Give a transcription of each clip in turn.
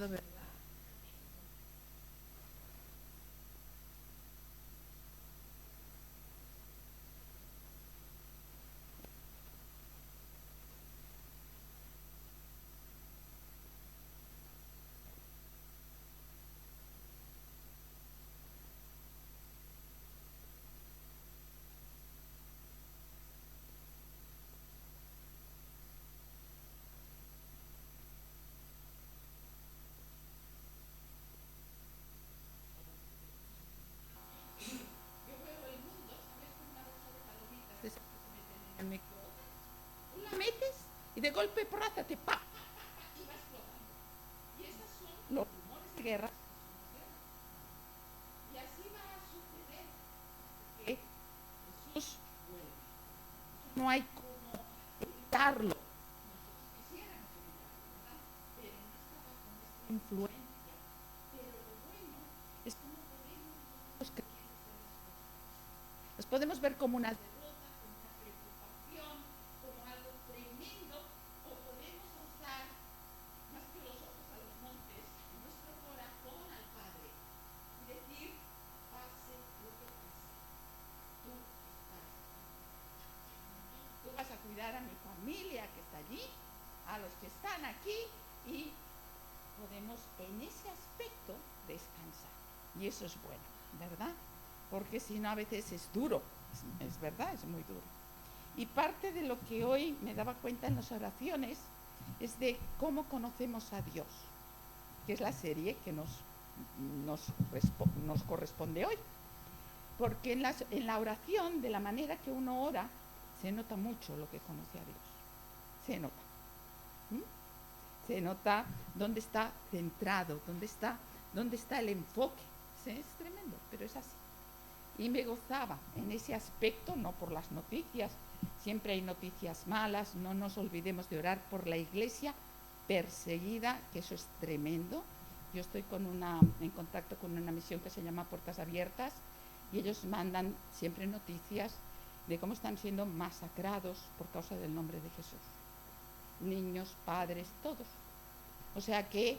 ¿verdad? Yo veo el mundo, ¿sabes? Con una bolsa de palomitas de esas que se meten en el microondas. Tú la metes y de golpe porraza te pa, y va explotando. Y esas son los rumores de guerra. Y así va a suceder que Jesús vuelve. No hay como evitarlo. Nosotros quisiéramos evitarlo, ¿verdad? Pero no está bajo nuestra influencia. Pero lo bueno es que no podemos nosotros creer los podemos ver como una derrota, como una preocupación, como algo tremendo, o podemos alzar más que los ojos a los montes, nuestro corazón al Padre y decir, pase lo que pase, tú estás. Tú vas a cuidar a mi familia que está allí, a los que están aquí, y podemos en ese aspecto descansar. Y eso es bueno, ¿verdad? Porque si no a veces es duro, es verdad, es muy duro. Y parte de lo que hoy me daba cuenta en las oraciones es de cómo conocemos a Dios, que es la serie que nos corresponde hoy. Porque en la oración, de la manera que uno ora, se nota mucho lo que conoce a Dios. Se nota. Se nota dónde está centrado, dónde está el enfoque. Es tremendo, pero es así. Y me gozaba en ese aspecto, no por las noticias, siempre hay noticias malas, no nos olvidemos de orar por la iglesia perseguida, que eso es tremendo. Yo estoy en contacto con una misión que se llama Puertas Abiertas y ellos mandan siempre noticias de cómo están siendo masacrados por causa del nombre de Jesús. Niños, padres, todos. O sea que,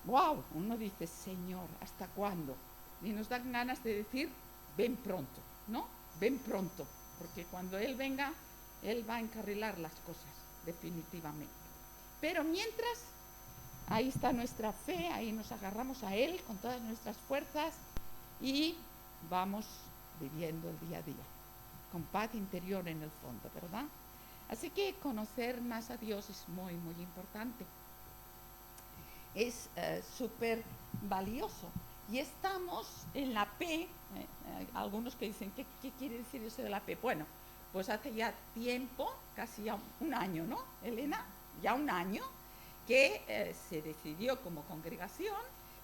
wow, uno dice, Señor, ¿hasta cuándo? Y nos dan ganas de decir, ven pronto, ¿no? Ven pronto, porque cuando Él venga, Él va a encarrilar las cosas, definitivamente. Pero mientras, ahí está nuestra fe, ahí nos agarramos a Él con todas nuestras fuerzas y vamos viviendo el día a día, con paz interior en el fondo, ¿verdad? Así que conocer más a Dios es muy, muy importante. Es súper valioso. Y estamos en la P, algunos que dicen, ¿qué quiere decir eso de la P? Bueno, pues hace ya tiempo, casi ya un año, ¿no, Elena? Ya un año, que se decidió como congregación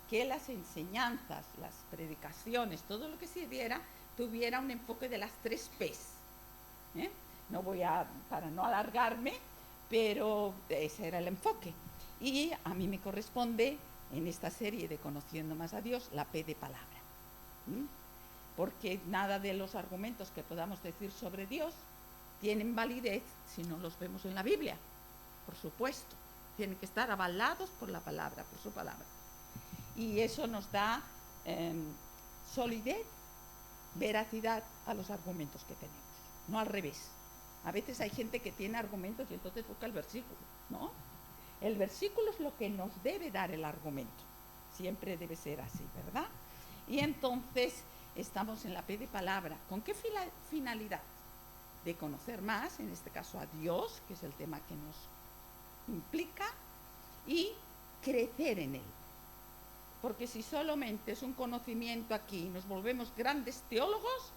que las enseñanzas, las predicaciones, todo lo que se diera, tuviera un enfoque de las 3 P's. No voy para no alargarme, pero ese era el enfoque. Y a mí me corresponde, en esta serie de Conociendo más a Dios, la P de palabra. Porque nada de los argumentos que podamos decir sobre Dios tienen validez si no los vemos en la Biblia, por supuesto. Tienen que estar avalados por la palabra, por su palabra. Y eso nos da solidez, veracidad a los argumentos que tenemos, no al revés. A veces hay gente que tiene argumentos y entonces busca el versículo, ¿no? El versículo es lo que nos debe dar el argumento. Siempre debe ser así, ¿verdad? Y entonces estamos en la P de palabra. ¿Con qué finalidad? De conocer más, en este caso a Dios, que es el tema que nos implica, y crecer en Él. Porque si solamente es un conocimiento aquí y nos volvemos grandes teólogos,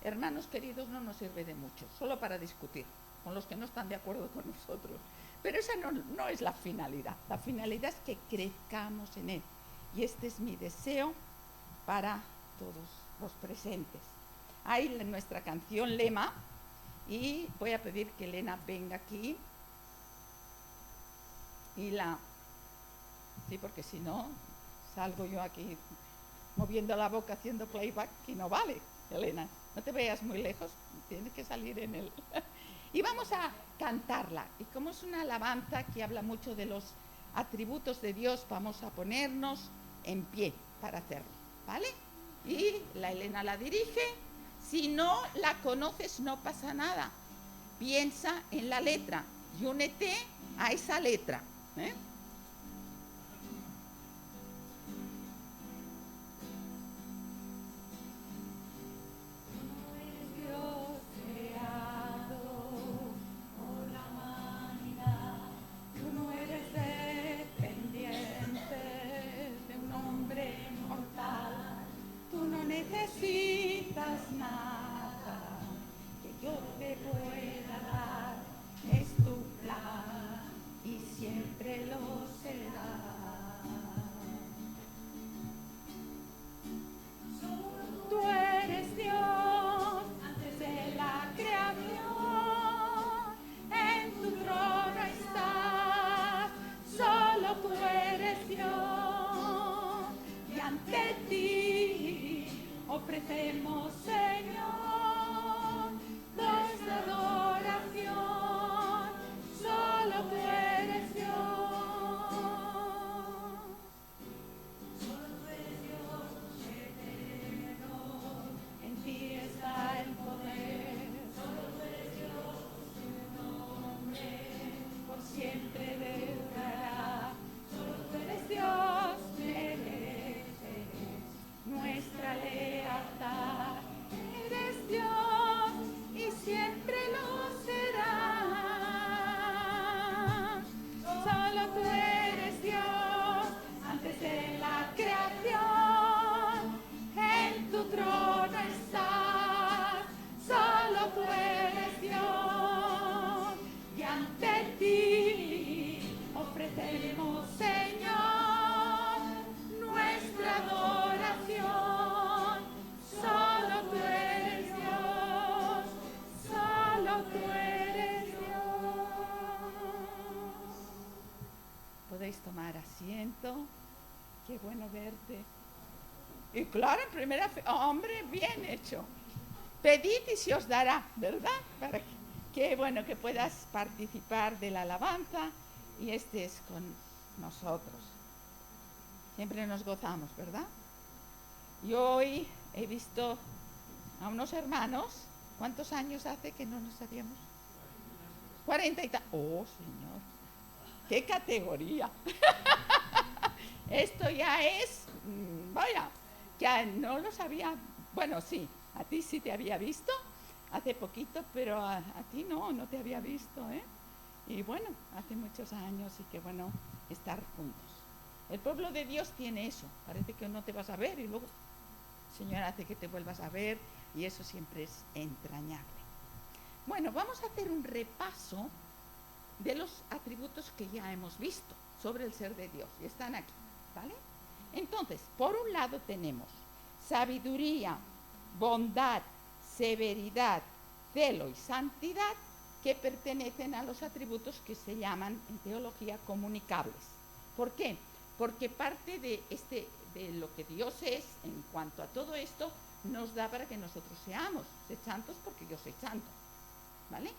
hermanos queridos, no nos sirve de mucho, solo para discutir con los que no están de acuerdo con nosotros. Pero esa no es la finalidad. La finalidad es que crezcamos en Él. Y este es mi deseo para todos los presentes. Hay nuestra canción lema y voy a pedir que Elena venga aquí y sí, porque si no salgo yo aquí moviendo la boca haciendo playback y no vale, Elena. No te veas muy lejos, tienes que salir en y vamos a cantarla. Y como es una alabanza que habla mucho de los atributos de Dios, vamos a ponernos en pie para hacerlo, ¿vale? Y la Elena la dirige. Si no la conoces, no pasa nada. Piensa en la letra y únete a esa letra, ¿eh? Necesitas nada que yo te pueda dar, es tu plan y siempre lo será. Tú eres Dios antes de la creación, en tu trono estás, solo tú eres Dios y ante ti ofrecemos, Señor, nuestra adoración, solo tú eres Dios. Solo tú eres Dios eterno, en ti está el poder. Solo tú eres Dios, tu nombre por siempre durará. Solo tú eres Dios, mereces nuestra lealtad. Eres Dios y siempre lo será. Solo tú eres Dios antes de la creación. En tu trono estás. Solo tú eres Dios y ante ti ofrecemos, Señor, nuestra adoración. Solo tú eres Dios, solo tú eres Dios. Podéis tomar asiento. Qué bueno verte. Y claro, en primera fe, hombre, bien hecho. Pedid y se os dará, ¿verdad? Para que, qué bueno que puedas participar de la alabanza y estés con nosotros. Siempre nos gozamos, ¿verdad? Y hoy he visto a unos hermanos. ¿Cuántos años hace que no nos sabíamos? 40 y tal. ¡Oh, Señor! ¡Qué categoría! Esto ya es, vaya, ya no lo sabía. Bueno, sí, a ti sí te había visto hace poquito, pero a ti no te había visto, ¿eh? Y bueno, hace muchos años y qué bueno estar juntos. El pueblo de Dios tiene eso. Parece que no te vas a ver y luego el Señor hace que te vuelvas a ver y eso siempre es entrañable. Bueno, vamos a hacer un repaso de los atributos que ya hemos visto sobre el ser de Dios y están aquí, ¿vale? Entonces, por un lado tenemos sabiduría, bondad, severidad, celo y santidad, que pertenecen a los atributos que se llaman en teología comunicables. ¿Por qué? Porque parte de lo que Dios es en cuanto a todo esto nos da para que nosotros seamos. Sed santos porque yo soy santo, ¿vale?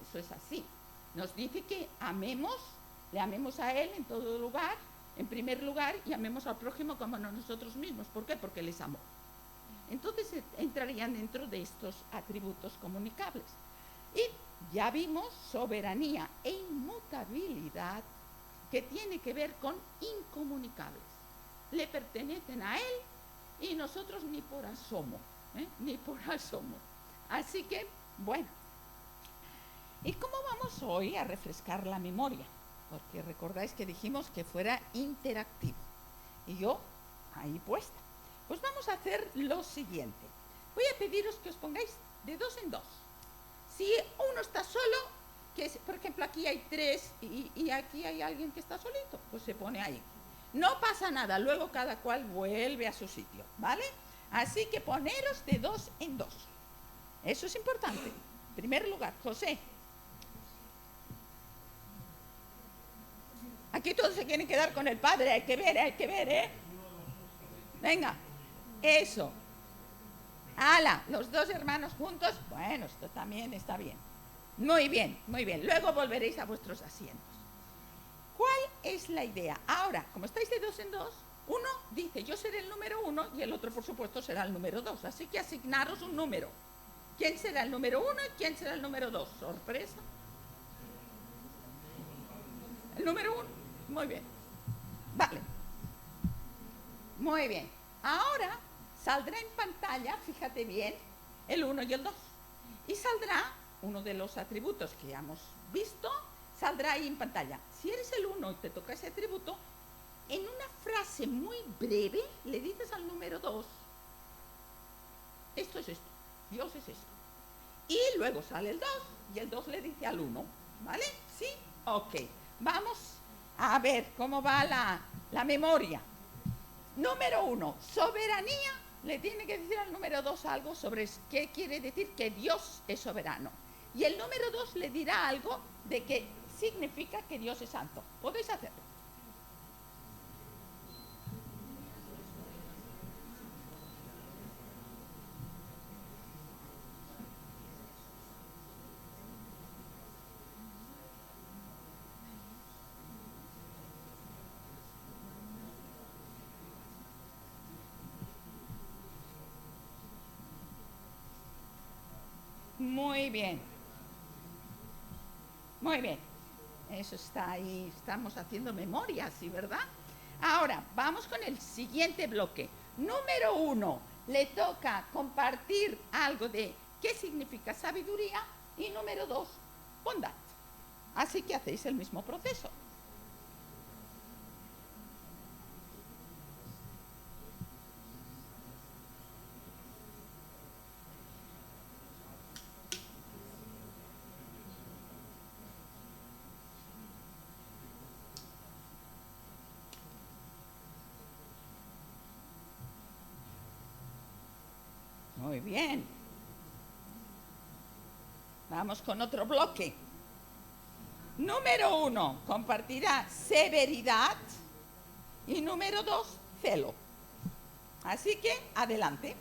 Eso es así. Nos dice que amemos, le amemos a Él en todo lugar, en primer lugar, y amemos al prójimo como a nosotros mismos. ¿Por qué? Porque les amó. Entonces entrarían dentro de estos atributos comunicables. Y ya vimos soberanía e inmutabilidad, que tiene que ver con incomunicables. Le pertenecen a Él y nosotros ni por asomo, ni por asomo. Así que, bueno. ¿Y cómo vamos hoy a refrescar la memoria? Porque recordáis que dijimos que fuera interactivo. Y yo, ahí puesta. Pues vamos a hacer lo siguiente. Voy a pediros que os pongáis de 2 en 2. Si uno está solo, que es, por ejemplo, aquí hay 3 y aquí hay alguien que está solito, pues se pone ahí. No pasa nada, luego cada cual vuelve a su sitio, ¿vale? Así que poneros de 2 en 2. Eso es importante. En primer lugar, José. Aquí todos se quieren quedar con el padre, hay que ver, ¿eh? Venga, eso. ¡Hala! Los 2 hermanos juntos, bueno, esto también está bien. Muy bien, muy bien. Luego volveréis a vuestros asientos. ¿Cuál es es la idea. Ahora, como estáis de 2 en 2, uno dice, yo seré el número 1 y el otro, por supuesto, será el número 2. Así que asignaros un número. ¿Quién será el número 1 y quién será el número 2? Sorpresa. El número 1. Muy bien. Vale. Muy bien. Ahora saldrá en pantalla, fíjate bien, el 1 y el 2. Y saldrá uno de los atributos que hemos visto, saldrá ahí en pantalla. Si eres el 1 y te toca ese atributo, en una frase muy breve le dices al número 2, esto es esto, Dios es esto. Y luego sale el 2 y el 2 le dice al 1, ¿vale? ¿Sí? Ok. Vamos a ver cómo va la memoria. Número 1, soberanía. Le tiene que decir al número 2 algo sobre qué quiere decir que Dios es soberano. Y el número 2 le dirá algo de qué significa que Dios es santo. Podéis hacerlo. Muy bien. Muy bien. Eso está ahí. Estamos haciendo memoria, ¿sí, verdad? Ahora, vamos con el siguiente bloque. Número 1, le toca compartir algo de qué significa sabiduría. Y número 2, bondad. Así que hacéis el mismo proceso. Muy bien. Vamos con otro bloque. Número 1, compartirá severidad. Y número 2, celo. Así que, adelante.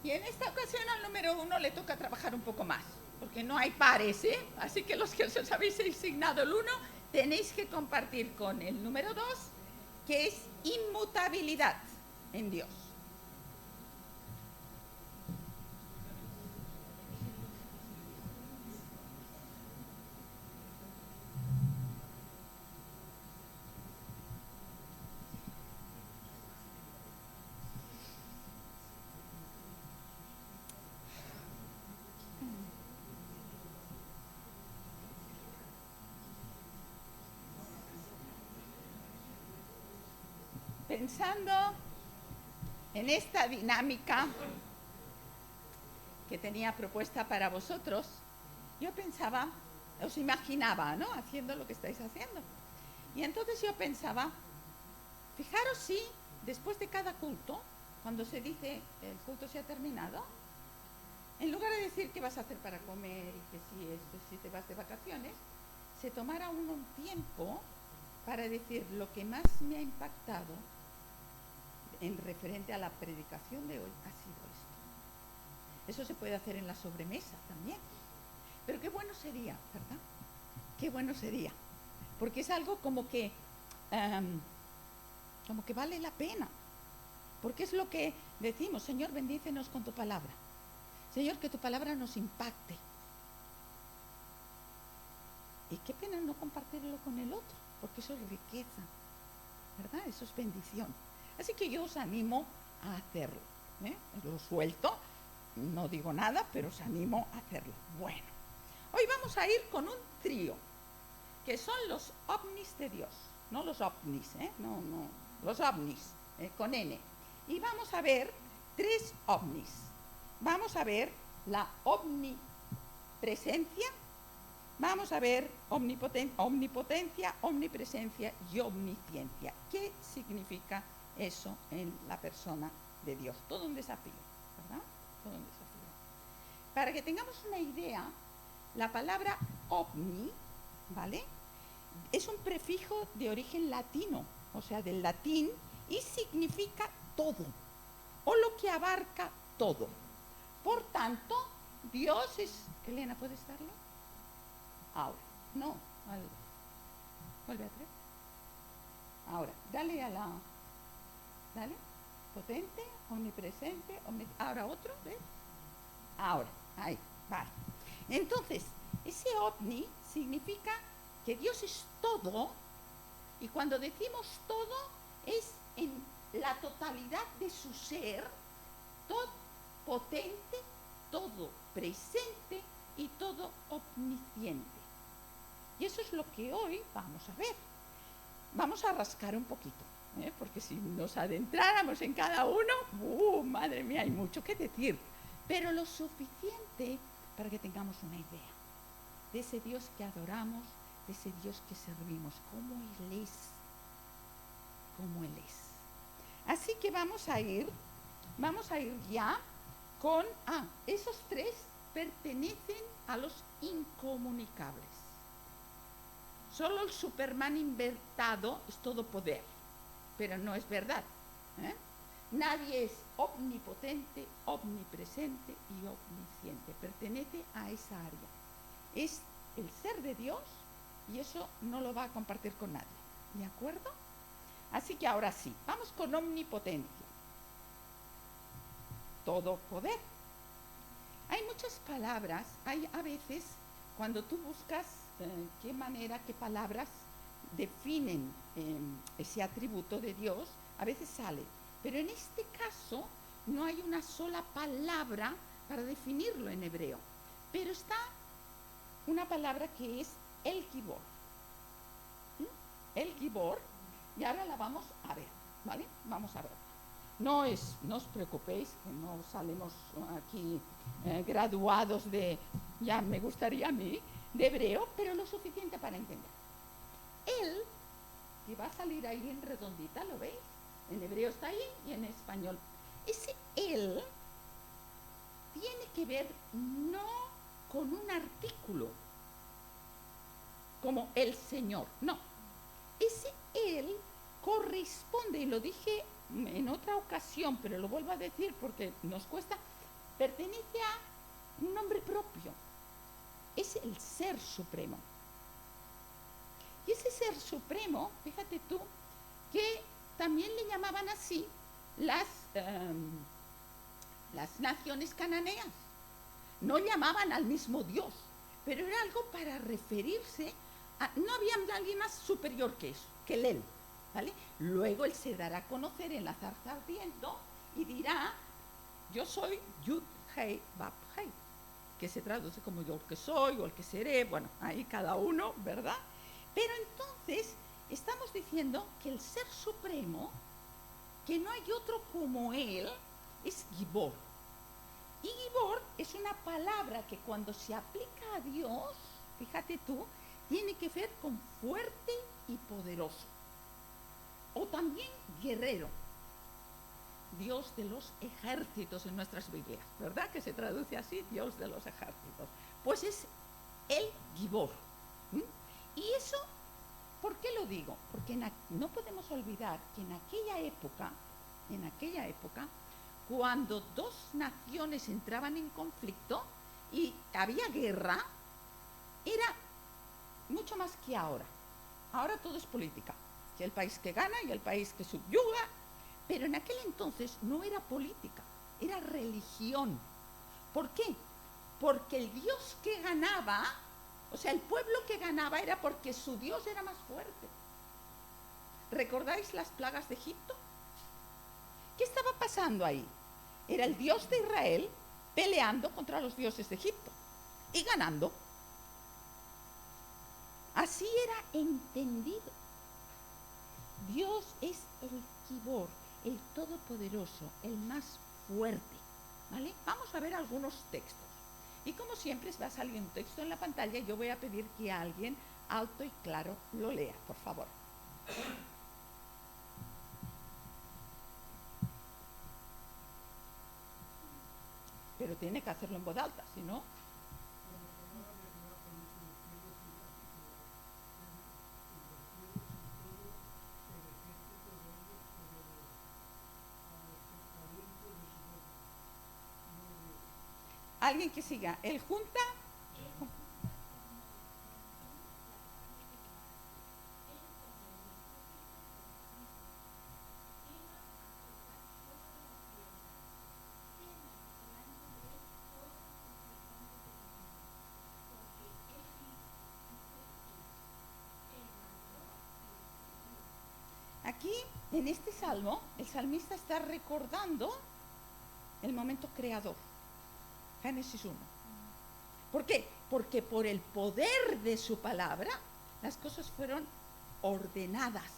Y en esta ocasión al número 1 le toca trabajar un poco más, porque no hay pares, ¿eh? Así que los que os habéis asignado el 1, tenéis que compartir con el número 2, que es inmutabilidad en Dios. Pensando en esta dinámica que tenía propuesta para vosotros, yo pensaba, os imaginaba, ¿no?, haciendo lo que estáis haciendo. Y entonces yo pensaba, fijaros si después de cada culto, cuando se dice el culto se ha terminado, en lugar de decir qué vas a hacer para comer y que si esto, si te vas de vacaciones, se tomara uno un tiempo para decir lo que más me ha impactado en referente a la predicación de hoy ha sido esto. Eso se puede hacer en la sobremesa también. Pero qué bueno sería, ¿verdad? Qué bueno sería. Porque es algo como que vale la pena. Porque es lo que decimos, Señor, bendícenos con tu palabra. Señor, que tu palabra nos impacte. Y qué pena no compartirlo con el otro, porque eso es riqueza, ¿verdad? Eso es bendición. Así que yo os animo a hacerlo, ¿eh? Lo suelto, no digo nada, pero os animo a hacerlo. Bueno, hoy vamos a ir con un trío, que son los ovnis de Dios. No los ovnis, no, los ovnis, con N. Y vamos a ver 3 ovnis. Vamos a ver la omnipresencia, vamos a ver omnipotencia, omnipresencia y omnisciencia. ¿Qué significa eso en la persona de Dios? Todo un desafío, ¿verdad? Todo un desafío. para que tengamos una idea, la palabra omni, ¿vale?, es un prefijo de origen latino, o sea, del latín, y significa todo, o lo que abarca todo. Por tanto, Dios es... Elena, ¿puedes darle? Ahora, no, vuelve a traer. Ahora, dale a la... Dale, potente, omnipresente, ahora otro, ¿ves? Ahora, ahí, vale. Entonces, ese omni significa que Dios es todo, y cuando decimos todo, es en la totalidad de su ser, todo potente, todo presente y todo omnisciente. Y eso es lo que hoy vamos a ver. Vamos a rascar un poquito, porque si nos adentráramos en cada uno, madre mía, hay mucho que decir, pero lo suficiente para que tengamos una idea de ese Dios que adoramos, de ese Dios que servimos, cómo Él es, cómo Él es. Así que vamos a ir ya con, esos tres pertenecen a los incomunicables. Solo el Superman invertido es todo poder, pero no es verdad. Nadie es omnipotente, omnipresente y omnisciente. Pertenece a esa área. Es el ser de Dios y eso no lo va a compartir con nadie. ¿De acuerdo? Así que ahora sí, vamos con omnipotencia. Todo poder. Hay muchas palabras, hay a veces, cuando tú buscas qué palabras definen ese atributo de Dios, a veces sale. Pero en este caso no hay una sola palabra para definirlo en hebreo. Pero está una palabra que es el Gibor. El Gibor, y ahora la vamos a ver, ¿vale? Vamos a ver. No os preocupéis, que no salimos aquí graduados de, ya me gustaría a mí, de hebreo, pero lo suficiente para entender. Él, que va a salir ahí en redondita, ¿lo veis? En hebreo está ahí y en español. Ese él tiene que ver no con un artículo, como el Señor, no. Ese él corresponde, y lo dije en otra ocasión, pero lo vuelvo a decir porque nos cuesta, pertenece a un nombre propio. Es el Ser Supremo. Y ese Ser Supremo, fíjate tú, que también le llamaban así las naciones cananeas. No llamaban al mismo Dios, pero era algo para referirse a... No había alguien más superior que eso, que él, ¿vale? Luego él se dará a conocer en la zarza ardiendo y dirá, yo soy Yud Hei Bab Hei, que se traduce como yo el que soy o el que seré, bueno, ahí cada uno, ¿verdad? Pero entonces estamos diciendo que el Ser Supremo, que no hay otro como él, es Gibor. Y Gibor es una palabra que cuando se aplica a Dios, fíjate tú, tiene que ver con fuerte y poderoso. O también guerrero. Dios de los ejércitos en nuestras Biblias, ¿verdad? Que se traduce así, Dios de los ejércitos. Pues es el Gibor. Y eso, ¿por qué lo digo? Porque no podemos olvidar que en aquella época, cuando dos naciones entraban en conflicto y había guerra, era mucho más que ahora. Ahora todo es política, que el país que gana y el país que subyuga, pero en aquel entonces no era política, era religión. ¿Por qué? Porque el Dios que ganaba, o sea, el pueblo que ganaba era porque su Dios era más fuerte. ¿Recordáis las plagas de Egipto? ¿Qué estaba pasando ahí? Era el Dios de Israel peleando contra los dioses de Egipto y ganando. Así era entendido. Dios es el Gibor, el Todopoderoso, el más fuerte. ¿Vale? Vamos a ver algunos textos. Y como siempre va a salir un texto en la pantalla y yo voy a pedir que alguien alto y claro lo lea, por favor. pero tiene que hacerlo en voz alta, si no. Alguien que siga. Él junta. Aquí, en este salmo, el salmista está recordando el momento creador. Génesis 1. ¿Por qué? Porque por el poder de su palabra, las cosas fueron ordenadas.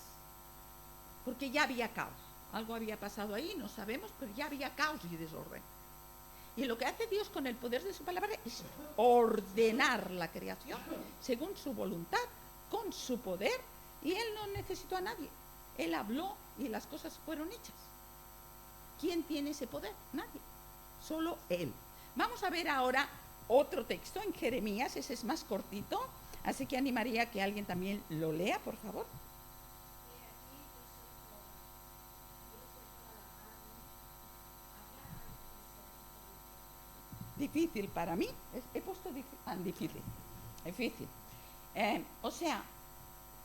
Porque ya había caos. Algo había pasado ahí, no sabemos, pero ya había caos y desorden. Y lo que hace Dios con el poder de su palabra es ordenar la creación según su voluntad, con su poder, y Él no necesitó a nadie. Él habló y las cosas fueron hechas. ¿Quién tiene ese poder? Nadie. Solo Él. Vamos a ver ahora otro texto en Jeremías, ese es más cortito, así que animaría a que alguien también lo lea, por favor. Difícil para mí, he puesto difícil. O sea,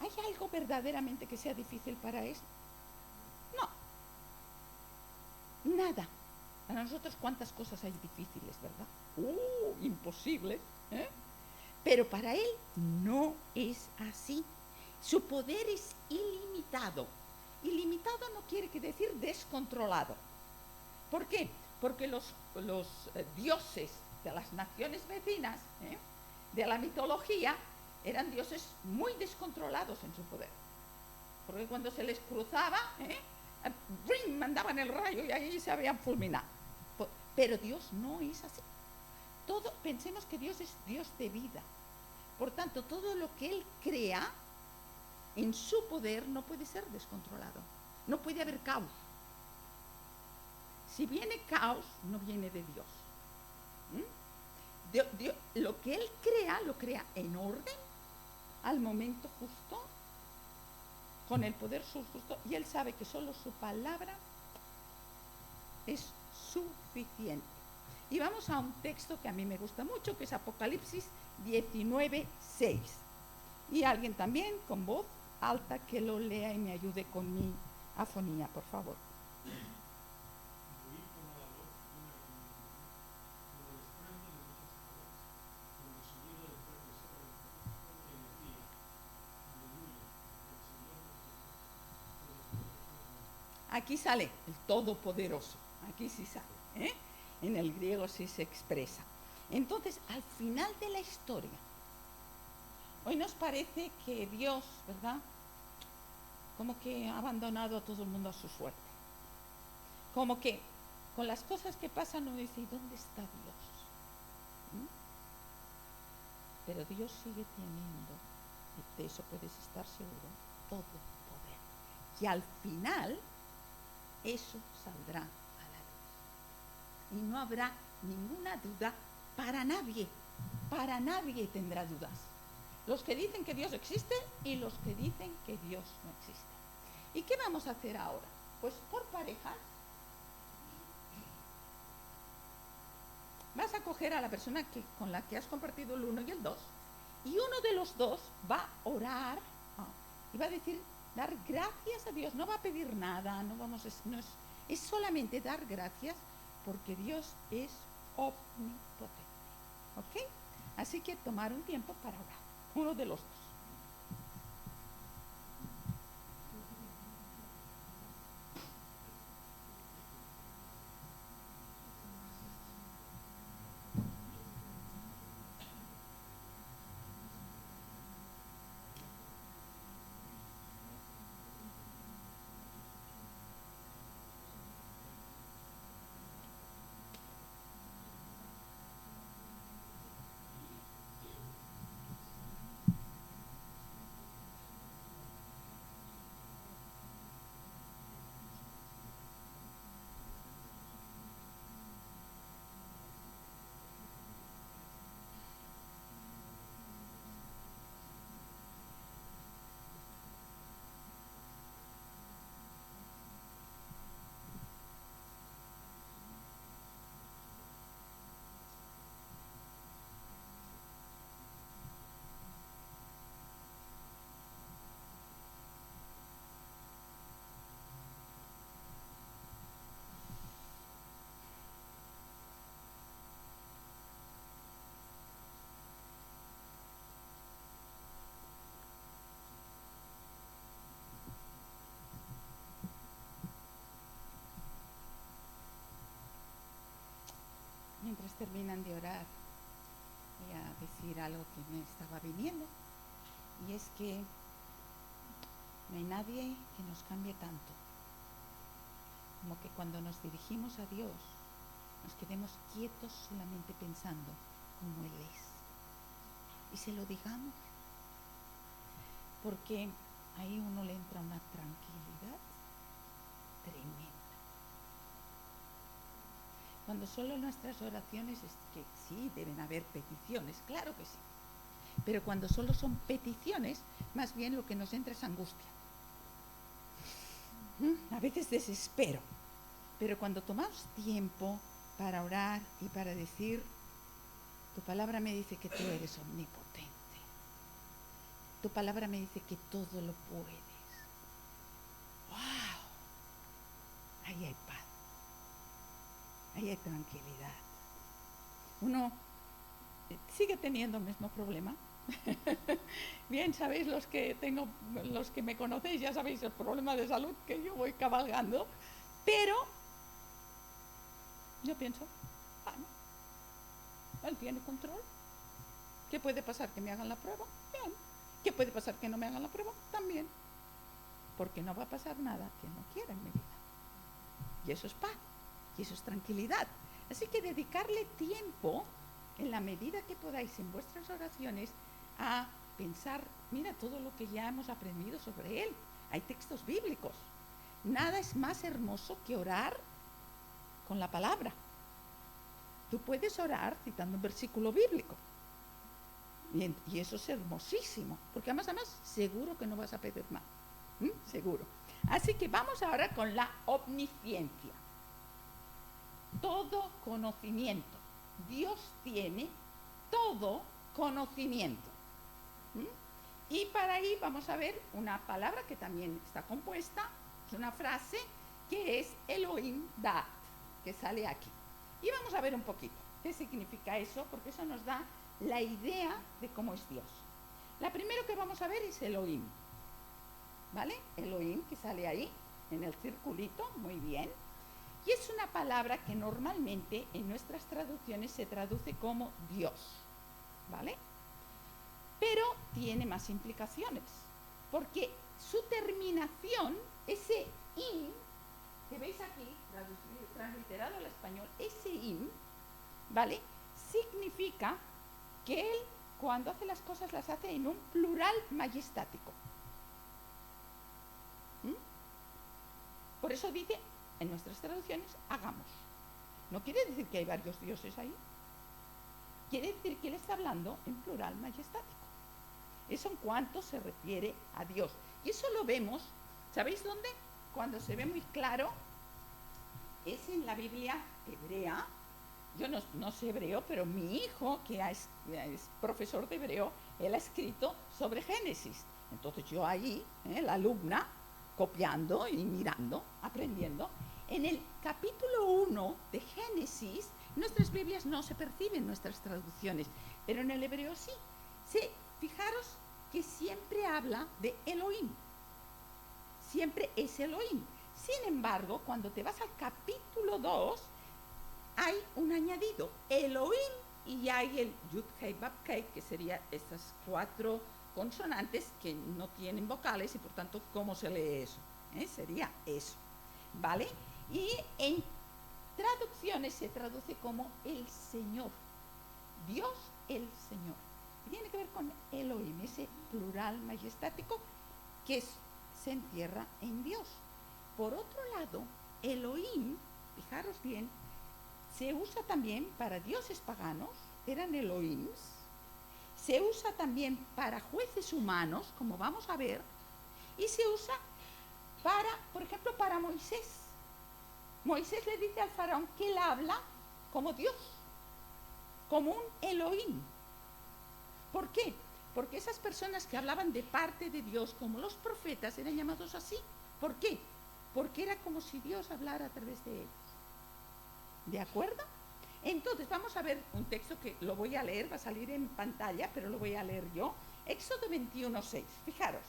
¿hay algo verdaderamente que sea difícil para él? No, nada. Para nosotros, ¿cuántas cosas hay difíciles, verdad? Imposibles. Pero para él no es así. Su poder es ilimitado. Ilimitado no quiere decir descontrolado. ¿Por qué? Porque los dioses de las naciones vecinas, de la mitología, eran dioses muy descontrolados en su poder. Porque cuando se les cruzaba, mandaban el rayo y ahí se habían fulminado. Pero Dios no es así. Pensemos que Dios es Dios de vida. Por tanto, todo lo que Él crea, en su poder no puede ser descontrolado. No puede haber caos. Si viene caos, no viene de Dios. Lo que Él crea, lo crea en orden, al momento justo, con el poder justo, y Él sabe que solo su palabra es suficiente. Y vamos a un texto que a mí me gusta mucho, que es Apocalipsis 19:6. Y alguien también con voz alta que lo lea y me ayude con mi afonía, por favor. Aquí sale el Todopoderoso, aquí sí sale, en el griego sí se expresa. Entonces, al final de la historia, hoy nos parece que Dios, ¿verdad?, como que ha abandonado a todo el mundo a su suerte. Como que con las cosas que pasan uno dice, ¿y dónde está Dios? Pero Dios sigue teniendo, y de eso puedes estar seguro, todo poder. Y al final eso saldrá a la luz. Y no habrá ninguna duda para nadie. Para nadie tendrá dudas. Los que dicen que Dios existe y los que dicen que Dios no existe. ¿Y qué vamos a hacer ahora? Pues por parejas. Vas a coger a la persona con la que has compartido el 1 y el 2, y uno de los dos va a orar y va a decir, dar gracias a Dios. No va a pedir nada, es solamente dar gracias porque Dios es omnipotente. ¿Ok? Así que tomar un tiempo para orar. Uno de los dos. Mientras terminan de orar, voy a decir algo que me estaba viniendo, y es que no hay nadie que nos cambie tanto como que cuando nos dirigimos a Dios nos quedemos quietos solamente pensando como Él es y se lo digamos, porque ahí uno le entra una tranquilidad tremenda. Cuando solo nuestras oraciones, es que sí, deben haber peticiones, claro que sí, pero cuando solo son peticiones, más bien lo que nos entra es angustia. A veces desespero, pero cuando tomamos tiempo para orar y para decir, tu palabra me dice que tú eres omnipotente, tu palabra me dice que todo lo puedes. ¡Wow! Ahí hay paz, ahí hay tranquilidad. Uno sigue teniendo el mismo problema. Bien, sabéis los que me conocéis, ya sabéis el problema de salud que yo voy cabalgando, pero yo pienso, no, Él tiene control. ¿Qué puede pasar? ¿Que me hagan la prueba? Bien. ¿Qué puede pasar? ¿Que no me hagan la prueba? También. Porque no va a pasar nada que no quiera en mi vida. Y eso es paz, y eso es tranquilidad. Así que dedicarle tiempo, en la medida que podáis en vuestras oraciones, a pensar, mira todo lo que ya hemos aprendido sobre Él. Hay textos bíblicos. Nada es más hermoso que orar con la palabra. Tú puedes orar citando un versículo bíblico. Y eso es hermosísimo, porque además seguro que no vas a pedir más. Seguro. Así que vamos ahora con la omnisciencia. Todo conocimiento. Dios tiene todo conocimiento. Y para ahí vamos a ver una palabra que también está compuesta, es una frase que es Elohim Dat, que sale aquí. Y vamos a ver un poquito qué significa eso, porque eso nos da la idea de cómo es Dios. La primera que vamos a ver es Elohim, ¿vale? Elohim, que sale ahí, en el circulito, muy bien. Y es una palabra que normalmente en nuestras traducciones se traduce como Dios, ¿vale? Pero tiene más implicaciones, porque su terminación, ese im, que veis aquí, transliterado al español, ese im, ¿vale? Significa que Él, cuando hace las cosas, las hace en un plural majestático. Por eso dice, en nuestras traducciones, hagamos. No quiere decir que hay varios dioses ahí. Quiere decir que Él está hablando en plural majestático. Eso en cuanto se refiere a Dios. Y eso lo vemos, ¿sabéis dónde? Cuando se ve muy claro, es en la Biblia hebrea. Yo no sé hebreo, pero mi hijo, que es profesor de hebreo, él ha escrito sobre Génesis. Entonces yo ahí, la alumna, copiando y mirando, aprendiendo. En el capítulo 1 de Génesis, nuestras Biblias no se perciben nuestras traducciones, pero en el hebreo sí. Fijaros que siempre habla de Elohim. Siempre es Elohim. Sin embargo, cuando te vas al capítulo 2, hay un añadido, Elohim, y hay el Yud Hei Bab Hei, que serían estas 4 consonantes que no tienen vocales y por tanto, ¿cómo se lee eso? Sería eso, ¿vale? Y en traducciones se traduce como el Señor, Dios el Señor. Y tiene que ver con Elohim, ese plural majestático que se entierra en Dios. Por otro lado, Elohim, fijaros bien, se usa también para dioses paganos, eran Elohims. Se usa también para jueces humanos, como vamos a ver, y se usa para, por ejemplo, para Moisés. Moisés le dice al faraón que él habla como Dios, como un Elohim. ¿Por qué? Porque esas personas que hablaban de parte de Dios, como los profetas, eran llamados así. ¿Por qué? Porque era como si Dios hablara a través de ellos. ¿De acuerdo? Entonces vamos a ver un texto que lo voy a leer, va a salir en pantalla, pero lo voy a leer yo. Éxodo 21:6, fijaros.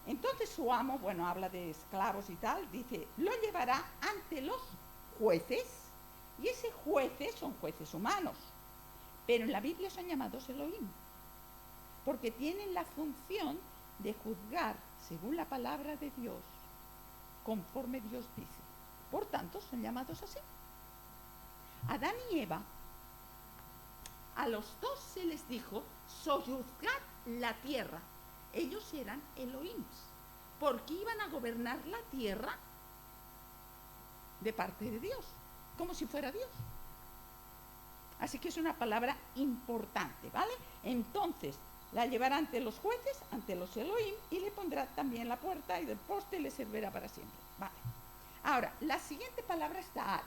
Entonces su amo, habla de esclavos y tal, dice, lo llevará ante los jueces Y esos jueces son jueces humanos, pero en la Biblia son llamados Elohim, porque tienen la función de juzgar según la palabra de Dios, conforme Dios dice. Por tanto, son llamados así. Adán y Eva, a los dos se les dijo, sojuzgad la tierra. Ellos eran Elohims, porque iban a gobernar la tierra de parte de Dios, como si fuera Dios. Así que es una palabra importante, ¿vale? Entonces, la llevará ante los jueces, ante los Elohim, y le pondrá también la puerta y del poste y le servirá para siempre, ¿vale? Ahora, la siguiente palabra es Da'at.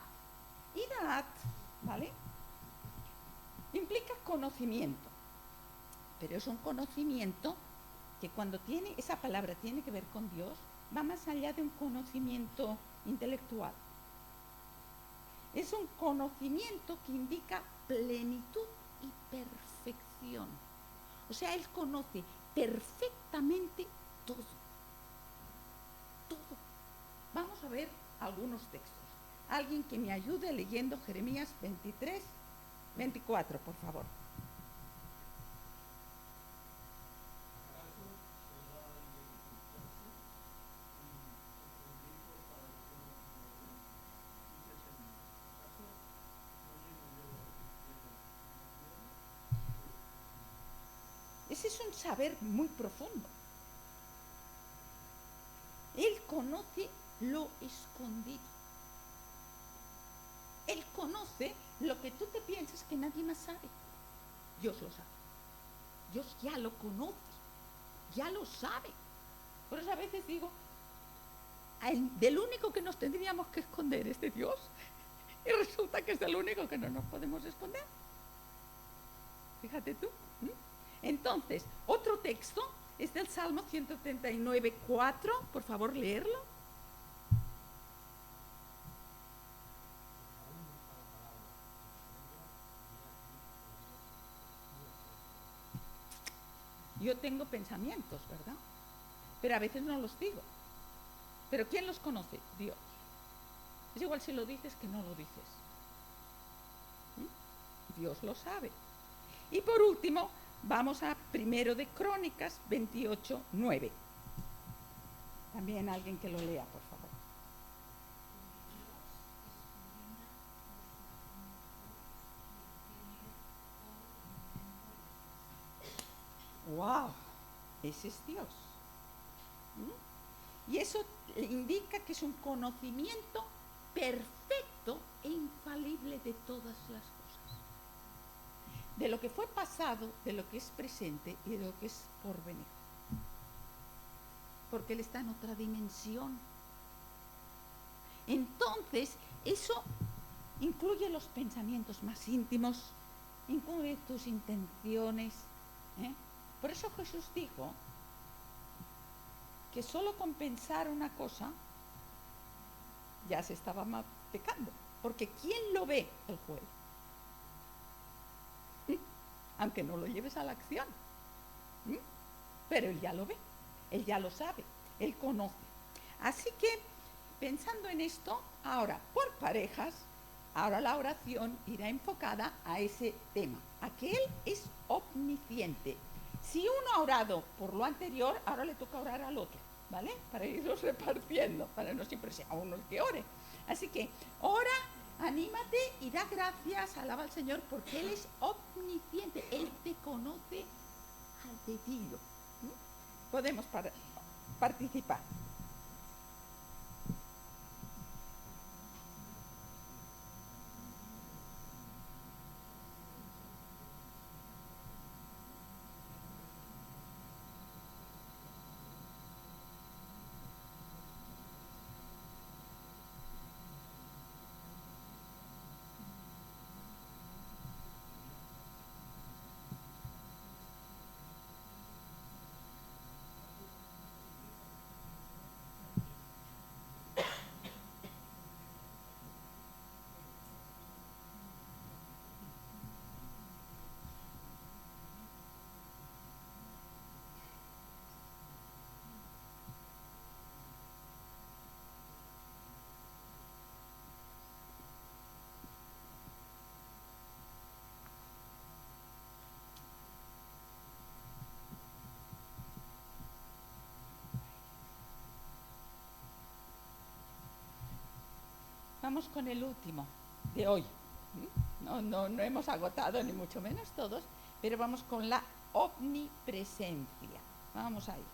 Y Da'at, ¿vale?, implica conocimiento, pero es un conocimiento que cuando tiene, esa palabra tiene que ver con Dios, va más allá de un conocimiento intelectual. Es un conocimiento que indica plenitud y perfección. O sea, Él conoce perfectamente todo. Todo. Vamos a ver algunos textos. Alguien que me ayude leyendo Jeremías 23, 24, por favor. Ese es un saber muy profundo. Él conoce lo escondido. Él conoce lo que tú te piensas que nadie más sabe. Dios lo sabe. Dios ya lo conoce, ya lo sabe. Por eso a veces digo, del único que nos tendríamos que esconder es de Dios, y resulta que es el único que no nos podemos esconder. Fíjate tú. Entonces, otro texto es del Salmo 139, 4. Por favor, leerlo. Yo tengo pensamientos, ¿verdad? Pero a veces no los digo. ¿Pero quién los conoce? Dios. Es igual si lo dices que no lo dices. Dios lo sabe. Y por último, vamos a 1 de Crónicas 28, 9. También alguien que lo lea, por favor. ¡Wow! Ese es Dios. Y eso indica que es un conocimiento perfecto e infalible de todas las cosas. De lo que fue pasado, de lo que es presente y de lo que es por venir. Porque Él está en otra dimensión. Entonces, eso incluye los pensamientos más íntimos, incluye tus intenciones. Por eso Jesús dijo que solo con pensar una cosa ya se estaba pecando, porque ¿quién lo ve? El juez. Aunque no lo lleves a la acción, pero Él ya lo ve, Él ya lo sabe, Él conoce. Así que, pensando en esto, ahora por parejas, ahora la oración irá enfocada a ese tema, a que Él es omnisciente. Si uno ha orado por lo anterior, ahora le toca orar al otro, ¿vale? Para irlos repartiendo, para no siempre sea uno el que ore. Así que, ora, anímate y da gracias, alaba al Señor, porque Él es omnisciente, Él te conoce al dedillo. Podemos participar. vamos con el último de hoy. No hemos agotado ni mucho menos todos, pero vamos con la omnipresencia. Vamos ahí.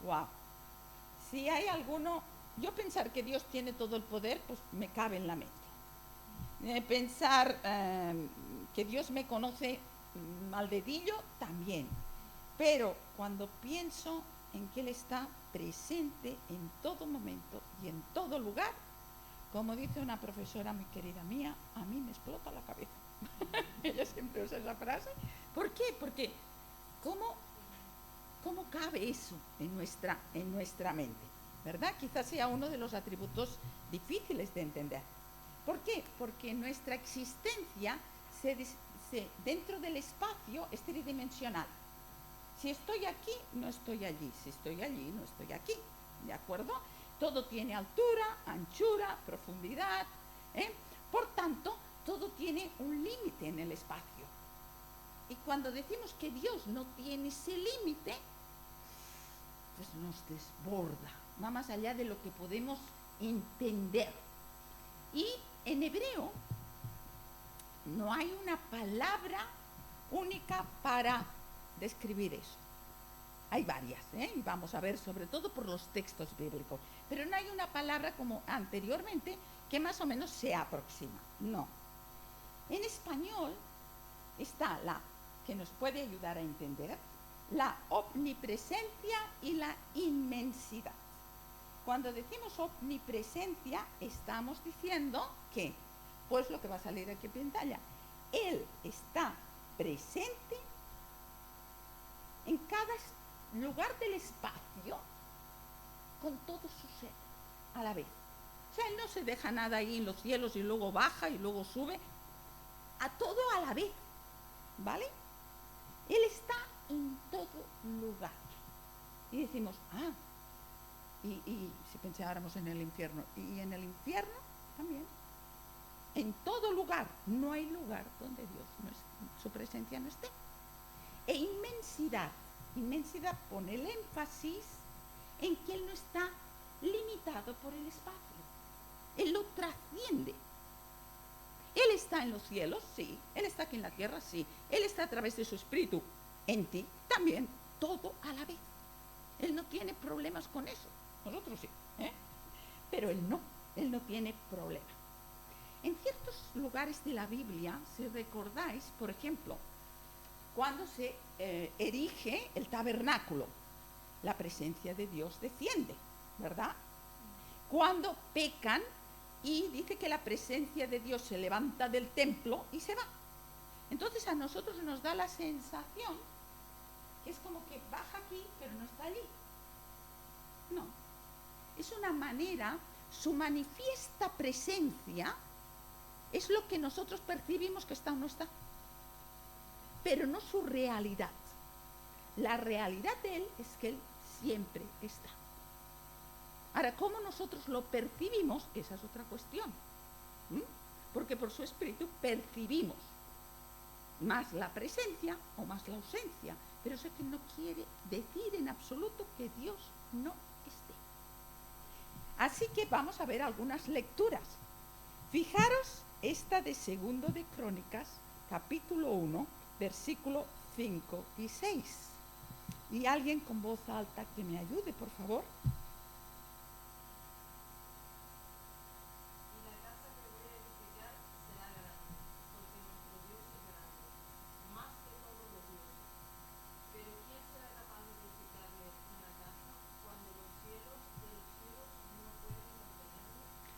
Wow. Si hay alguno, yo pensar que Dios tiene todo el poder, pues me cabe en la mente. Pensar que Dios me conoce al dedillo, también. Pero cuando pienso en que Él está presente en todo momento y en todo lugar, como dice una profesora muy querida mía, a mí me explota la cabeza. Ella siempre usa esa frase. ¿Por qué? Porque ¿cómo cabe eso en nuestra mente? ¿Verdad? Quizás sea uno de los atributos difíciles de entender. ¿Por qué? Porque nuestra existencia dentro del espacio es tridimensional. Si estoy aquí, no estoy allí. Si estoy allí, no estoy aquí. ¿De acuerdo? Todo tiene altura, anchura, profundidad. Por tanto, todo tiene un límite en el espacio. Y cuando decimos que Dios no tiene ese límite, pues nos desborda. Va más allá de lo que podemos entender. Y en hebreo no hay una palabra única para describir eso. Hay varias, y vamos a ver sobre todo por los textos bíblicos, pero no hay una palabra como anteriormente que más o menos se aproxima, no. En español está la que nos puede ayudar a entender, la omnipresencia y la inmensidad. Cuando decimos omnipresencia, estamos diciendo que, pues lo que va a salir aquí en pantalla, Él está presente en cada lugar del espacio con todo su ser a la vez. O sea, Él no se deja nada ahí en los cielos y luego baja y luego sube, a todo a la vez, ¿vale? Él está en todo lugar. Y decimos, y si pensáramos en el infierno, y en el infierno también, en todo lugar, no hay lugar donde Dios su presencia no esté. E inmensidad pone el énfasis en que Él no está limitado por el espacio, Él lo trasciende. Él está en los cielos, sí, Él está aquí en la tierra, sí, Él está a través de su espíritu en ti, también, todo a la vez. Él no tiene problemas con eso, nosotros sí, pero Él no tiene problema. En ciertos lugares de la Biblia, si recordáis, por ejemplo, cuando se erige el tabernáculo, la presencia de Dios desciende, ¿verdad? Cuando pecan y dice que la presencia de Dios se levanta del templo y se va. Entonces a nosotros nos da la sensación que es como que baja aquí, pero no está allí. No, es una manera, su manifiesta presencia es lo que nosotros percibimos que está o no está, pero no su realidad. La realidad de Él es que Él siempre está. Ahora, ¿cómo nosotros lo percibimos? Esa es otra cuestión. Porque por su espíritu percibimos más la presencia o más la ausencia, pero eso que no quiere decir en absoluto que Dios no esté. Así que vamos a ver algunas lecturas. Fijaros esta de 2 de Crónicas, capítulo 1, versículo 5 y 6. Y alguien con voz alta que me ayude, por favor.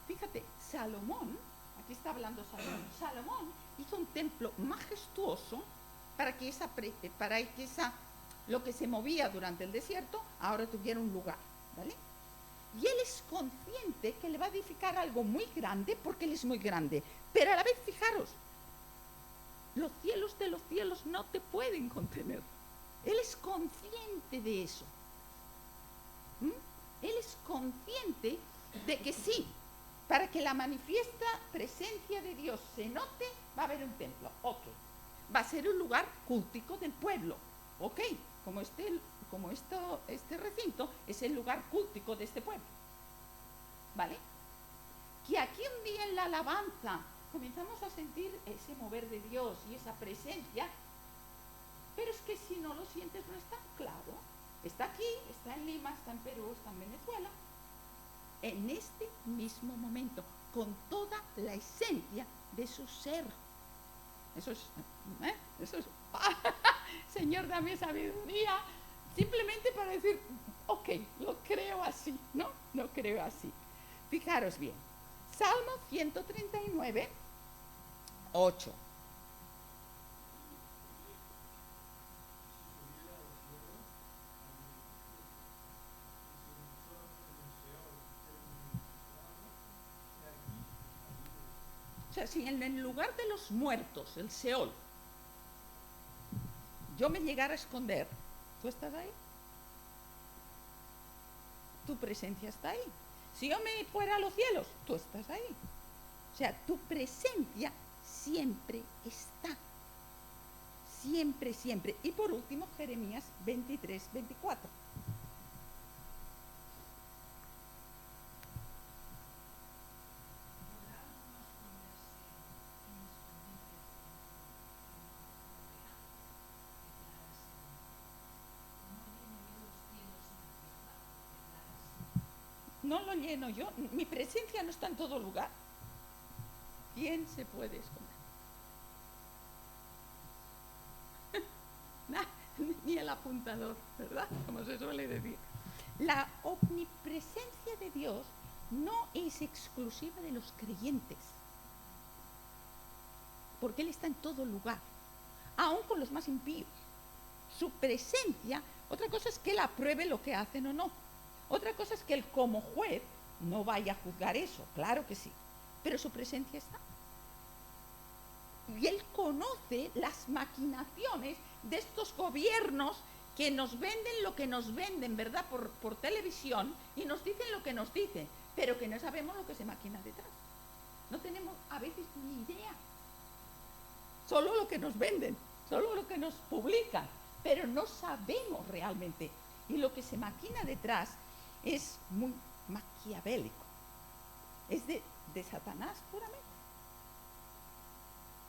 Fíjate, Salomón, aquí está hablando Salomón hizo un templo majestuoso para que lo que se movía durante el desierto ahora tuviera un lugar, ¿vale? Y él es consciente que le va a edificar algo muy grande porque él es muy grande, pero a la vez, fijaros, los cielos de los cielos no te pueden contener. Él es consciente de eso. Él es consciente de que sí, para que la manifiesta presencia de Dios se note, va a haber un templo, ok. Va a ser un lugar cultico del pueblo, ok. Como este recinto es el lugar cultico de este pueblo, ¿vale? que aquí un día en la alabanza comenzamos a sentir ese mover de Dios y esa presencia, pero es que si no lo sientes no está claro. Está aquí, está en Lima, está en Perú, está en Venezuela, en este mismo momento, con toda la esencia de su ser. Eso es, Señor, dame sabiduría, simplemente para decir, ok, lo creo así, ¿no? Lo creo así. Fijaros bien, Salmo 139, 8. O sea, si en el lugar de los muertos, el Seol, yo me llegara a esconder, ¿tú estás ahí? Tu presencia está ahí. Si yo me fuera a los cielos, tú estás ahí. O sea, tu presencia siempre está. Siempre, siempre. Y por último, Jeremías 23, 24. No lo lleno yo, mi presencia no está en todo lugar. ¿Quién se puede esconder? Ni el apuntador, ¿verdad? Como se suele decir. La omnipresencia de Dios no es exclusiva de los creyentes, porque Él está en todo lugar, aun con los más impíos. Su presencia, otra cosa es que Él apruebe lo que hacen o no. Otra cosa es que Él como juez no vaya a juzgar eso, claro que sí, pero su presencia está. Y Él conoce las maquinaciones de estos gobiernos que nos venden lo que nos venden, ¿verdad? Por televisión, y nos dicen lo que nos dicen, pero que no sabemos lo que se maquina detrás. No tenemos a veces ni idea. Solo lo que nos venden, solo lo que nos publican, pero no sabemos realmente. Y lo que se maquina detrás es muy maquiavélico. Es de Satanás puramente.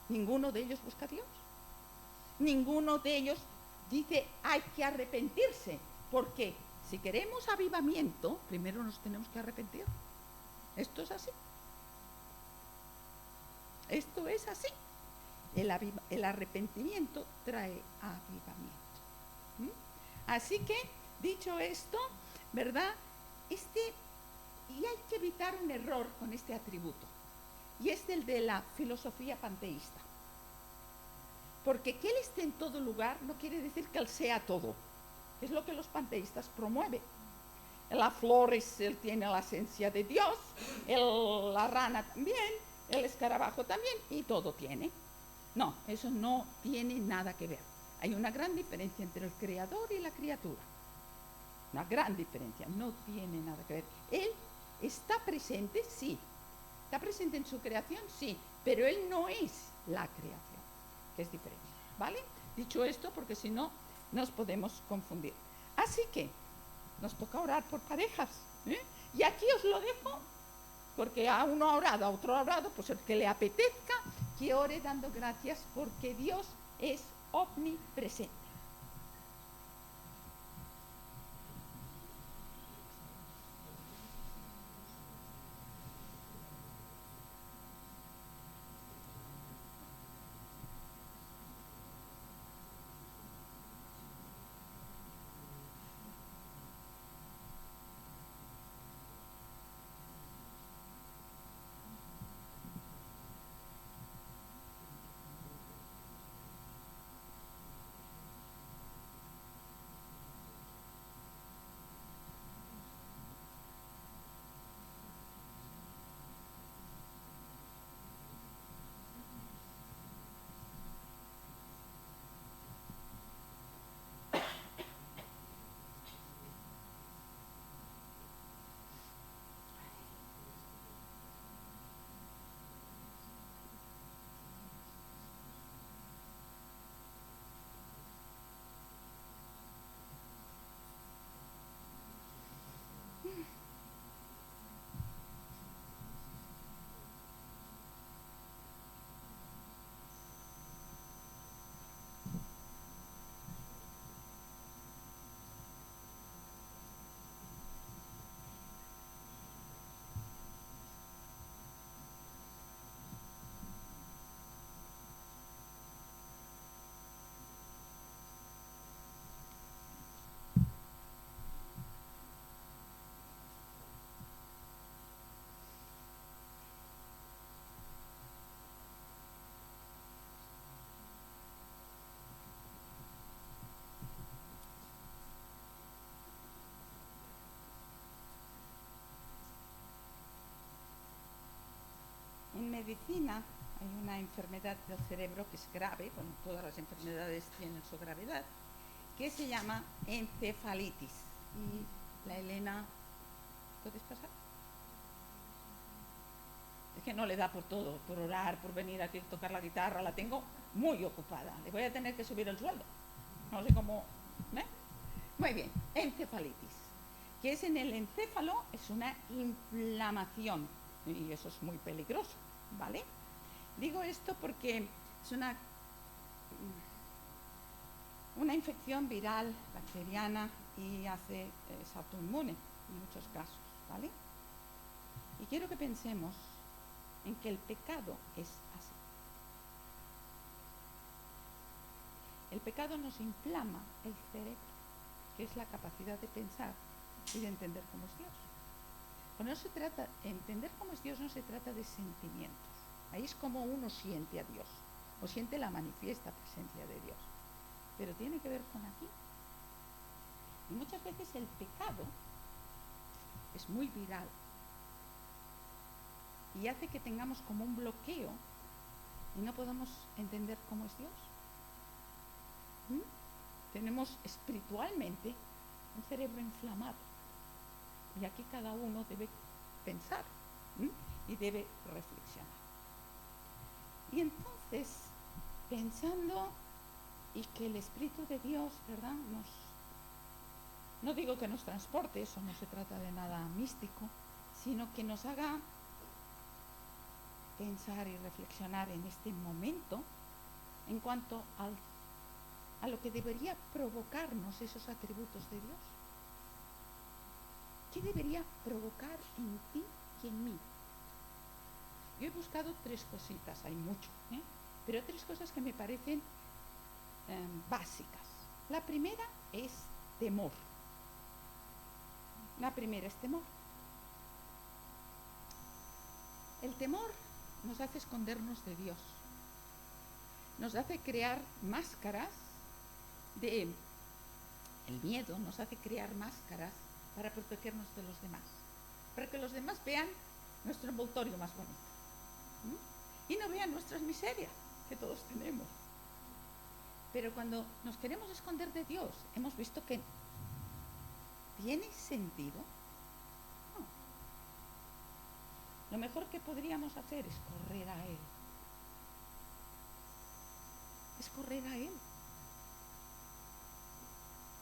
Ninguno de ellos busca a Dios. Ninguno de ellos dice hay que arrepentirse, porque si queremos avivamiento, primero nos tenemos que arrepentir. Esto es así. Esto es así. El arrepentimiento trae avivamiento. Así que, dicho esto, ¿verdad? Y hay que evitar un error con este atributo, y es el de la filosofía panteísta. Porque que Él esté en todo lugar no quiere decir que Él sea todo. Es lo que los panteístas promueven. La flor Él tiene la esencia de Dios, la rana también, el escarabajo también, y todo tiene. No, eso no tiene nada que ver. Hay una gran diferencia entre el creador y la criatura. Una gran diferencia, no tiene nada que ver. Él está presente, sí. Está presente en su creación, sí, pero Él no es la creación, que es diferente, ¿vale? Dicho esto, porque si no, nos podemos confundir. Así que, nos toca orar por parejas, ¿eh? Y aquí os lo dejo, porque a uno ha orado, a otro ha orado, pues el que le apetezca, que ore dando gracias, porque Dios es omnipresente. medicina hay una enfermedad del cerebro que es grave, bueno, todas las enfermedades tienen su gravedad, que se llama encefalitis. Y la Elena, ¿puedes pasar? Es que no le da por todo, por orar, por venir aquí a tocar la guitarra, la tengo muy ocupada. Le voy a tener que subir el sueldo. No sé cómo. ¿Eh? Muy bien, encefalitis. Que es en el encéfalo, es una inflamación. Y eso es muy peligroso, ¿vale? Digo esto porque es una infección viral, bacteriana, y es autoinmune en muchos casos, ¿vale? Y quiero que pensemos en que el pecado es así. El pecado nos inflama el cerebro, que es la capacidad de pensar y de entender cómo es Dios. Cuando no se trata, entender cómo es Dios no se trata de sentimientos. Ahí es como uno siente a Dios, o siente la manifiesta presencia de Dios. Pero tiene que ver con aquí. Y muchas veces el pecado es muy viral y hace que tengamos como un bloqueo y no podamos entender cómo es Dios. Tenemos espiritualmente un cerebro inflamado y aquí cada uno debe pensar y debe reflexionar. Y entonces, pensando y que el Espíritu de Dios, ¿verdad?, no digo que nos transporte, eso no se trata de nada místico, sino que nos haga pensar y reflexionar en este momento en cuanto a lo que debería provocarnos esos atributos de Dios. ¿Qué debería provocar en ti y en mí? Yo he buscado 3 cositas, hay mucho, pero 3 cosas que me parecen básicas. La primera es temor. El temor nos hace escondernos de Dios. Nos hace crear máscaras el miedo nos hace crear máscaras para protegernos de los demás, para que los demás vean nuestro envoltorio más bonito y no vean nuestras miserias que todos tenemos. Pero cuando nos queremos esconder de Dios, hemos visto que ¿tiene sentido? No. Lo mejor que podríamos hacer es correr a Él. Es correr a Él.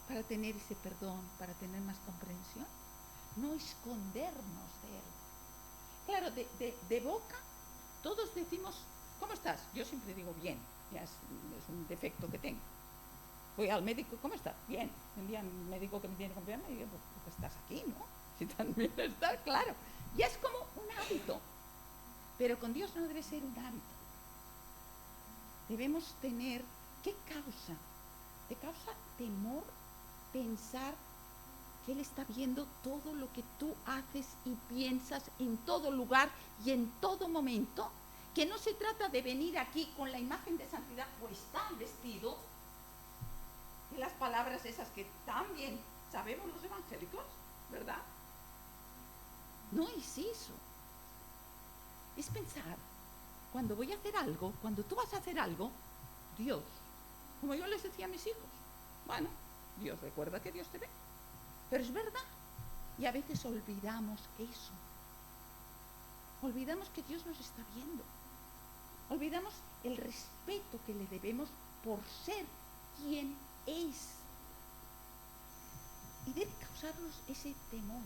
Para tener ese perdón, para tener más comprensión. No escondernos de Él. Claro, de boca todos decimos, ¿cómo estás? Yo siempre digo bien, ya es un defecto que tengo. Voy al médico, ¿cómo estás? Bien. Un día un médico que me tiene confianza me dice, porque estás aquí, ¿no? Si también estás, claro. Ya es como un hábito. Pero con Dios no debe ser un hábito. Debemos tener, ¿qué causa? Te causa temor pensar que Él está viendo todo lo que tú haces y piensas en todo lugar y en todo momento, que no se trata de venir aquí con la imagen de santidad puesta al vestido y las palabras esas que también sabemos los evangélicos, ¿verdad? No es eso. Es pensar, cuando voy a hacer algo, cuando tú vas a hacer algo, Dios, como yo les decía a mis hijos, bueno, Dios recuerda que Dios te ve, pero es verdad, y a veces olvidamos eso, olvidamos que Dios nos está viendo, olvidamos el respeto que le debemos por ser quien es, y debe causarnos ese temor.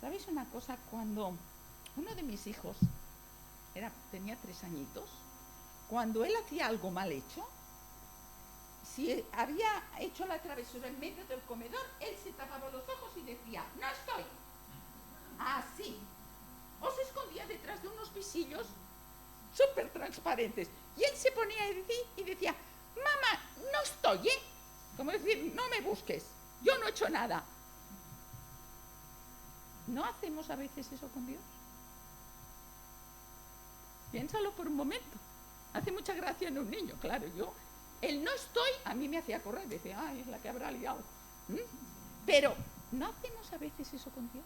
¿Sabéis una cosa? Cuando uno de mis hijos tenía 3 añitos, cuando él hacía algo mal hecho, si había hecho la travesura en medio del comedor, él se tapaba los ojos y decía, no estoy. Así. O se escondía detrás de unos visillos súper transparentes. Y él se ponía y decía, mamá, no estoy, ¿eh? Como decir, no me busques, yo no he hecho nada. ¿No hacemos a veces eso con Dios? Piénsalo por un momento. Hace mucha gracia en un niño, claro. El no estoy, a mí me hacía correr. Decía, ay, es la que habrá liado. Pero, ¿no hacemos a veces eso con Dios?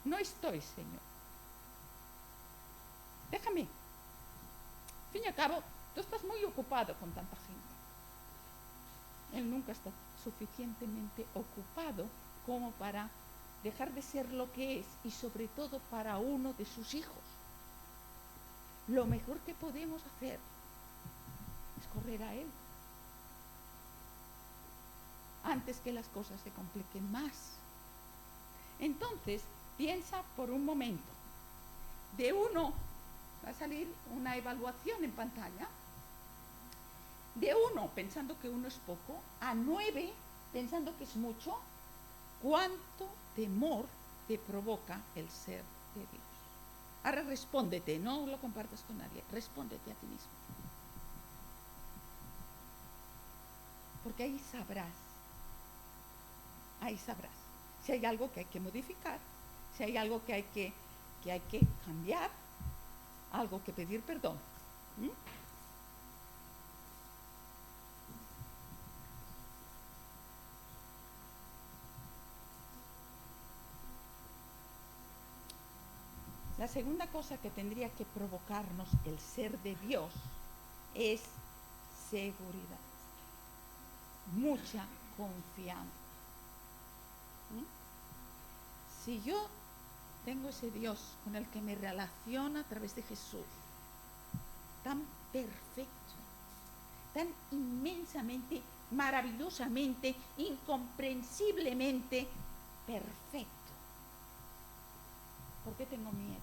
No estoy, Señor. Déjame. Al fin y al cabo, tú estás muy ocupado con tanta gente. Él nunca está suficientemente ocupado como para dejar de ser lo que es, y sobre todo para uno de sus hijos. Lo mejor que podemos hacer es correr a Él antes que las cosas se compliquen más. Entonces, piensa por un momento. De 1, va a salir una evaluación en pantalla. De 1, pensando que 1 es poco, a 9, pensando que es mucho. ¿Cuánto temor te provoca el ser de Dios? Ahora respóndete, no lo compartas con nadie, respóndete a ti mismo. Porque ahí sabrás si hay algo que hay que modificar, si hay algo que hay que cambiar, algo que pedir perdón. La segunda cosa que tendría que provocarnos el ser de Dios es seguridad, mucha confianza. Si yo tengo ese Dios con el que me relaciono a través de Jesús, tan perfecto, tan inmensamente, maravillosamente, incomprensiblemente perfecto, ¿por qué tengo miedo?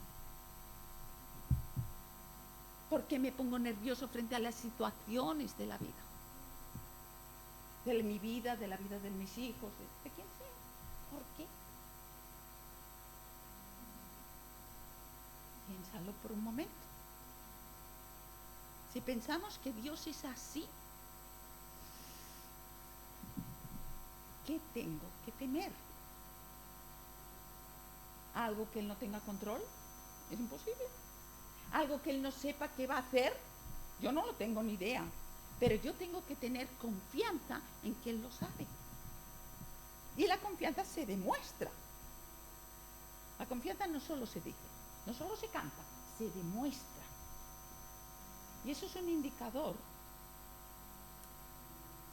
¿Por qué me pongo nervioso frente a las situaciones de la vida? De mi vida, de la vida de mis hijos, de quien sea. ¿Por qué? Piénsalo por un momento. Si pensamos que Dios es así, ¿qué tengo que temer? ¿Algo que Él no tenga control? Es imposible. ¿Algo que Él no sepa qué va a hacer? Yo no lo tengo ni idea. Pero yo tengo que tener confianza en que Él lo sabe. Y la confianza se demuestra. La confianza no solo se dice, no solo se canta, se demuestra. Y eso es un indicador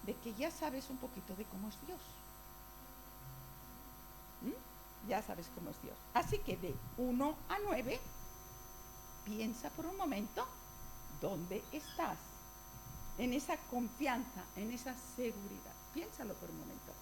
de que ya sabes un poquito de cómo es Dios. Ya sabes cómo es Dios. Así que de 1 a 9, piensa por un momento dónde estás. En esa confianza, en esa seguridad. Piénsalo por un momento.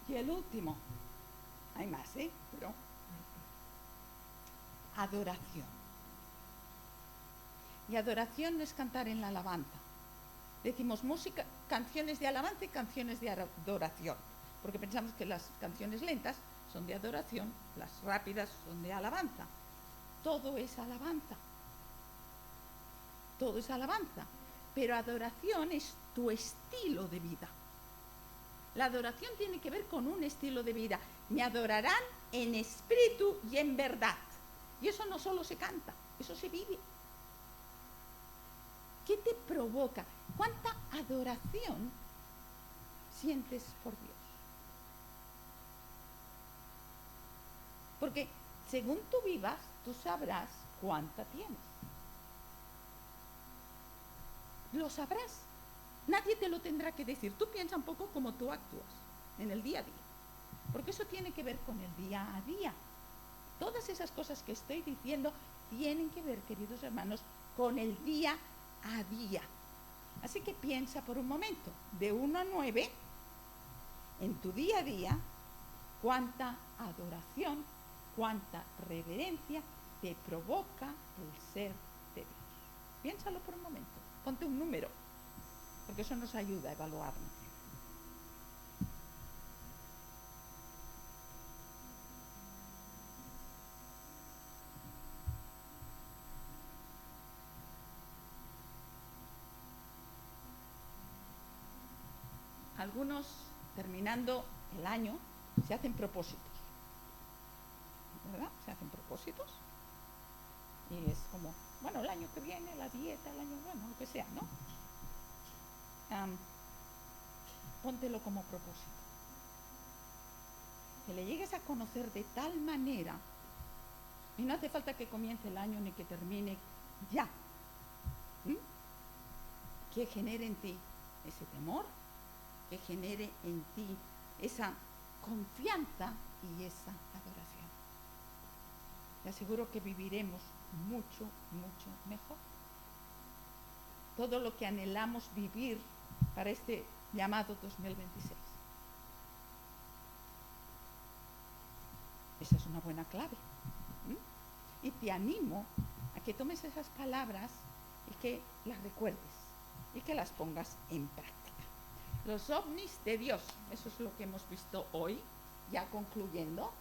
Y el último, hay más, pero adoración. Y adoración no es cantar en la alabanza. Decimos música, canciones de alabanza y canciones de adoración, porque pensamos que las canciones lentas son de adoración, las rápidas son de alabanza. Todo es alabanza. Todo es alabanza. Pero adoración es tu estilo de vida. La adoración tiene que ver con un estilo de vida. Me adorarán en espíritu y en verdad. Y eso no solo se canta, eso se vive. ¿Qué te provoca? ¿Cuánta adoración sientes por Dios? Porque según tú vivas, tú sabrás cuánta tienes. Lo sabrás. Nadie te lo tendrá que decir. Tú piensa un poco cómo tú actúas en el día a día. Porque eso tiene que ver con el día a día. Todas esas cosas que estoy diciendo tienen que ver, queridos hermanos, con el día a día. Así que piensa por un momento, de 1 a 9, en tu día a día, cuánta adoración, cuánta reverencia te provoca el ser de Dios. Piénsalo por un momento, ponte un número, porque eso nos ayuda a evaluarnos. algunos, terminando el año, se hacen propósitos, ¿verdad? Se hacen propósitos y es como, bueno, el año que viene, la dieta, el año, bueno, lo que sea, ¿no? Póntelo como propósito. Que le llegues a conocer de tal manera, y no hace falta que comience el año ni que termine ya, que genere en ti ese temor, que genere en ti esa confianza y esa adoración. Te aseguro que viviremos mucho, mucho mejor. Todo lo que anhelamos vivir para este llamado 2026. Esa es una buena clave. Y te animo a que tomes esas palabras y que las recuerdes y que las pongas en práctica. Los ovnis de Dios, eso es lo que hemos visto hoy, ya concluyendo.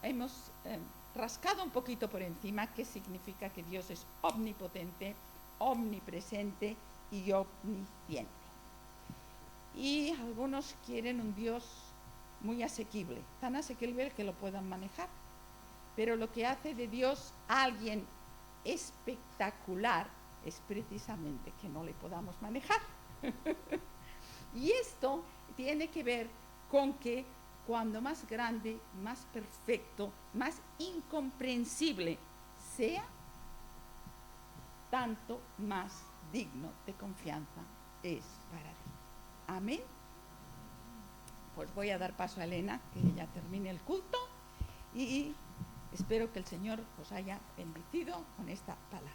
Hemos rascado un poquito por encima qué significa que Dios es omnipotente, omnipresente y omnisciente. Y algunos quieren un Dios muy asequible, tan asequible que lo puedan manejar. Pero lo que hace de Dios a alguien espectacular es precisamente que no le podamos manejar. Y esto tiene que ver con que cuando más grande, más perfecto, más incomprensible sea, tanto más digno de confianza es para ti. Amén. Pues voy a dar paso a Elena, que ya termine el culto, y espero que el Señor os haya bendecido con esta palabra.